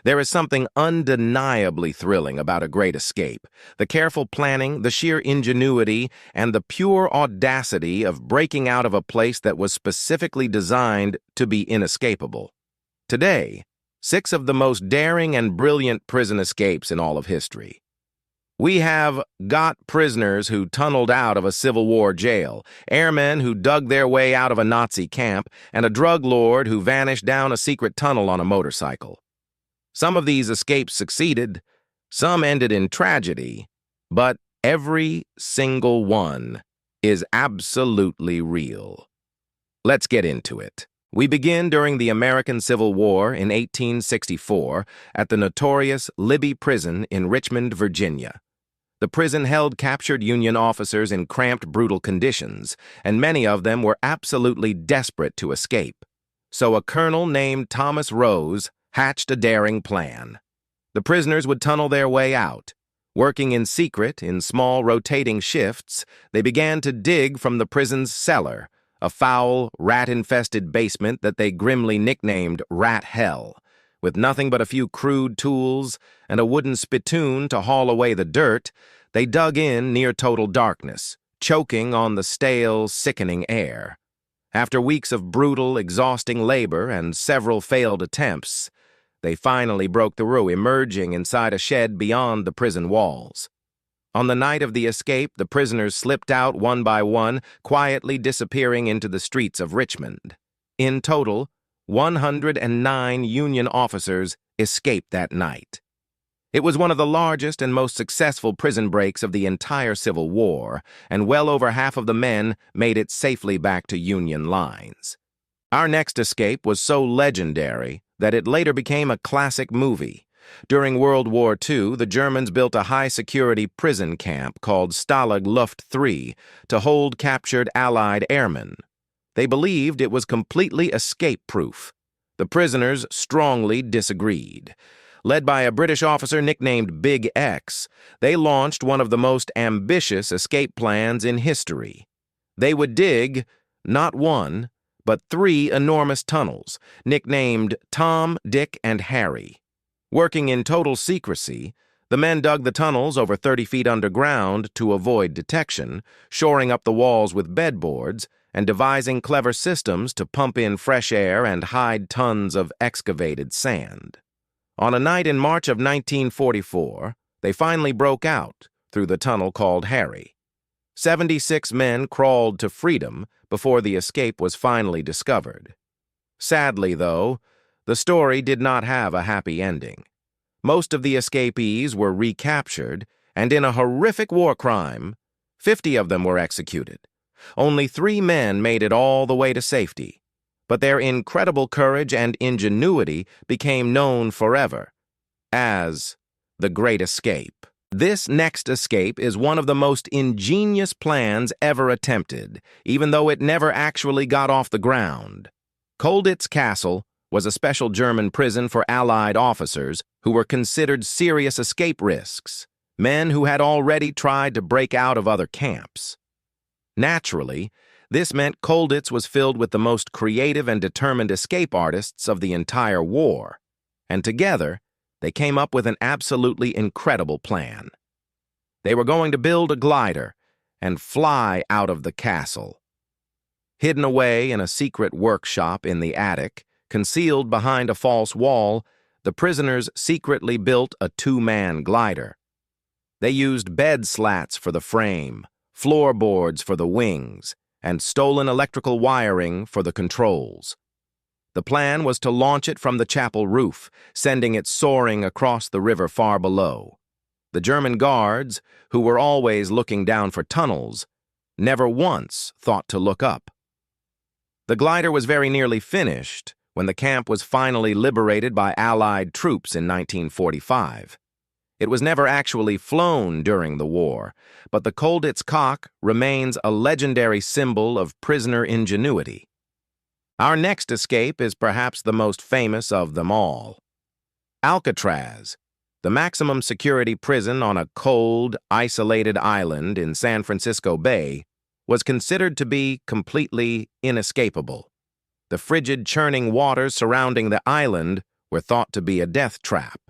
There is something undeniably thrilling about a great escape. The careful planning, the sheer ingenuity, and the pure audacity of breaking out of a place that was specifically designed to be inescapable. Today, 6 of the most daring and brilliant prison escapes in all of history. We have got prisoners who tunneled out of a Civil War jail, airmen who dug their way out of a Nazi camp, and a drug lord who vanished down a secret tunnel on a motorcycle. Some of these escapes succeeded, some ended in tragedy, but every single one is absolutely real. Let's get into it. We begin during the American Civil War in 1864 at the notorious Libby prison in Richmond, Virginia. The prison held captured Union officers in cramped, brutal conditions, and many of them were absolutely desperate to escape. So a colonel named Thomas Rose hatched a daring plan. The prisoners would tunnel their way out. Working in secret, in small rotating shifts, they began to dig from the prison's cellar, a foul, rat-infested basement that they grimly nicknamed Rat Hell. With nothing but a few crude tools and a wooden spittoon to haul away the dirt, they dug in near total darkness, choking on the stale, sickening air. After weeks of brutal, exhausting labor and several failed attempts, they finally broke through, emerging inside a shed beyond the prison walls. On the night of the escape, the prisoners slipped out one by one, quietly disappearing into the streets of Richmond. In total, 109 Union officers escaped that night. It was one of the largest and most successful prison breaks of the entire Civil War, and well over half of the men made it safely back to Union lines. Our next escape was so legendary that it later became a classic movie. During World War II, the Germans built a high-security prison camp called Stalag Luft III to hold captured Allied airmen. They believed it was completely escape-proof. The prisoners strongly disagreed. Led by a British officer nicknamed Big X, they launched one of the most ambitious escape plans in history. They would dig, not one, but 3 enormous tunnels, nicknamed Tom, Dick, and Harry. Working in total secrecy, the men dug the tunnels over 30 feet underground to avoid detection, shoring up the walls with bedboards, and devising clever systems to pump in fresh air and hide tons of excavated sand. On a night in March of 1944, they finally broke out through the tunnel called Harry. 76 men crawled to freedom before the escape was finally discovered. Sadly, though, the story did not have a happy ending. Most of the escapees were recaptured, and in a horrific war crime, 50 of them were executed. Only 3 men made it all the way to safety, but their incredible courage and ingenuity became known forever as the Great Escape. This next escape is one of the most ingenious plans ever attempted, even though it never actually got off the ground. Colditz Castle was a special German prison for Allied officers who were considered serious escape risks, men who had already tried to break out of other camps. Naturally, this meant Colditz was filled with the most creative and determined escape artists of the entire war, and together, they came up with an absolutely incredible plan. They were going to build a glider and fly out of the castle. Hidden away in a secret workshop in the attic, concealed behind a false wall, the prisoners secretly built a 2-man glider. They used bed slats for the frame, floorboards for the wings, and stolen electrical wiring for the controls. The plan was to launch it from the chapel roof, sending it soaring across the river far below. The German guards, who were always looking down for tunnels, never once thought to look up. The glider was very nearly finished when the camp was finally liberated by Allied troops in 1945. It was never actually flown during the war, but the Colditz cock remains a legendary symbol of prisoner ingenuity. Our next escape is perhaps the most famous of them all. Alcatraz, the maximum security prison on a cold, isolated island in San Francisco Bay, was considered to be completely inescapable. The frigid, churning waters surrounding the island were thought to be a death trap.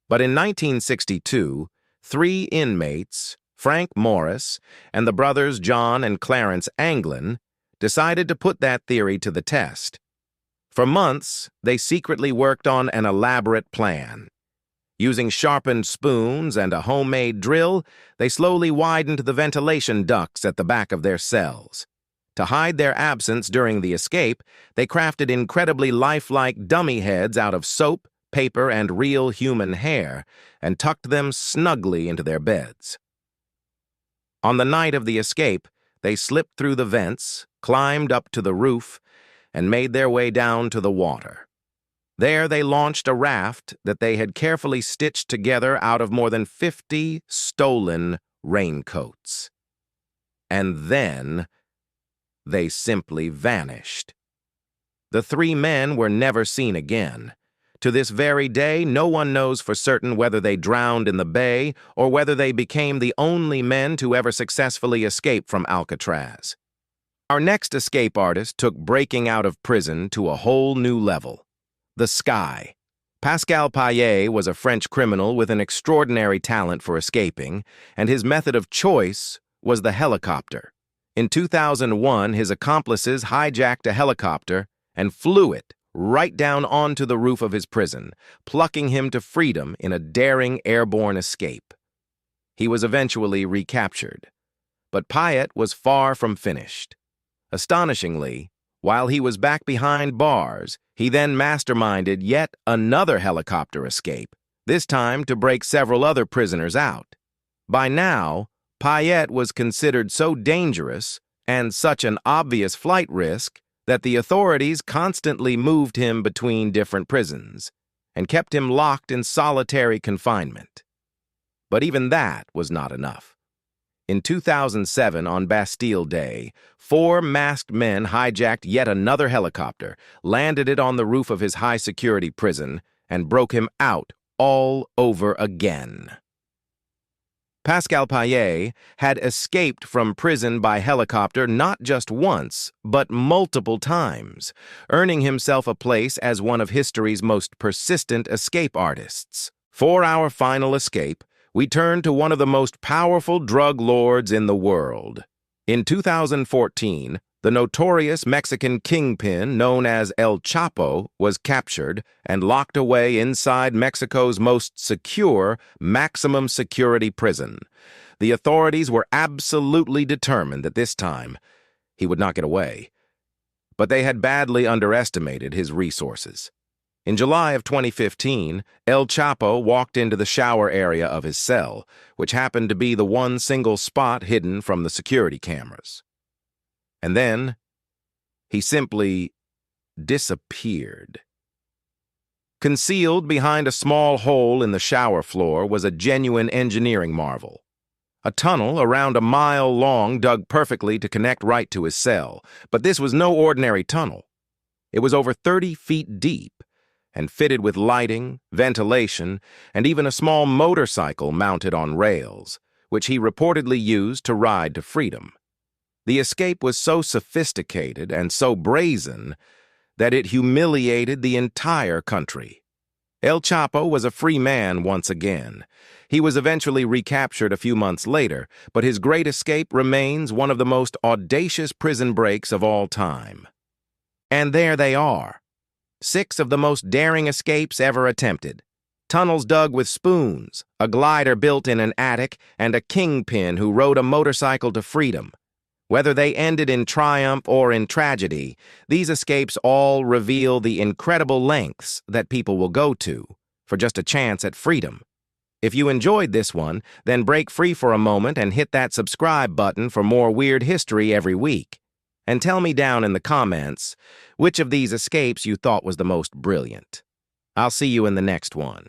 But in 1962, 3 inmates, Frank Morris and the brothers John and Clarence Anglin, decided to put that theory to the test. For months, they secretly worked on an elaborate plan. Using sharpened spoons and a homemade drill, they slowly widened the ventilation ducts at the back of their cells. To hide their absence during the escape, they crafted incredibly lifelike dummy heads out of soap, paper, and real human hair, and tucked them snugly into their beds. On the night of the escape, they slipped through the vents, climbed up to the roof, and made their way down to the water. There they launched a raft that they had carefully stitched together out of more than 50 stolen raincoats. And then they simply vanished. The 3 men were never seen again. To this very day, no one knows for certain whether they drowned in the bay or whether they became the only men to ever successfully escape from Alcatraz. Our next escape artist took breaking out of prison to a whole new level: the sky. Pascal Paillet was a French criminal with an extraordinary talent for escaping, and his method of choice was the helicopter. In 2001, his accomplices hijacked a helicopter and flew it right down onto the roof of his prison, plucking him to freedom in a daring airborne escape. He was eventually recaptured, but Paillet was far from finished. Astonishingly, while he was back behind bars, he then masterminded yet another helicopter escape, this time to break several other prisoners out. By now, Paillet was considered so dangerous and such an obvious flight risk that the authorities constantly moved him between different prisons and kept him locked in solitary confinement. But even that was not enough. In 2007, on Bastille Day, 4 masked men hijacked yet another helicopter, landed it on the roof of his high-security prison, and broke him out all over again. Pascal Paillet had escaped from prison by helicopter not just once, but multiple times, earning himself a place as one of history's most persistent escape artists. For our final escape, we turn to one of the most powerful drug lords in the world. In 2014, the notorious Mexican kingpin known as El Chapo was captured and locked away inside Mexico's most secure, maximum security prison. The authorities were absolutely determined that this time he would not get away. But they had badly underestimated his resources. In July of 2015, El Chapo walked into the shower area of his cell, which happened to be the one single spot hidden from the security cameras. And then, he simply disappeared. Concealed behind a small hole in the shower floor was a genuine engineering marvel. A tunnel around a mile long dug perfectly to connect right to his cell, but this was no ordinary tunnel. It was over 30 feet deep and fitted with lighting, ventilation, and even a small motorcycle mounted on rails, which he reportedly used to ride to freedom. The escape was so sophisticated and so brazen that it humiliated the entire country. El Chapo was a free man once again. He was eventually recaptured a few months later, but his great escape remains one of the most audacious prison breaks of all time. And there they are, 6 of the most daring escapes ever attempted. Tunnels dug with spoons, a glider built in an attic, and a kingpin who rode a motorcycle to freedom. Whether they ended in triumph or in tragedy, these escapes all reveal the incredible lengths that people will go to for just a chance at freedom. If you enjoyed this one, then break free for a moment and hit that subscribe button for more weird history every week. And tell me down in the comments which of these escapes you thought was the most brilliant. I'll see you in the next one.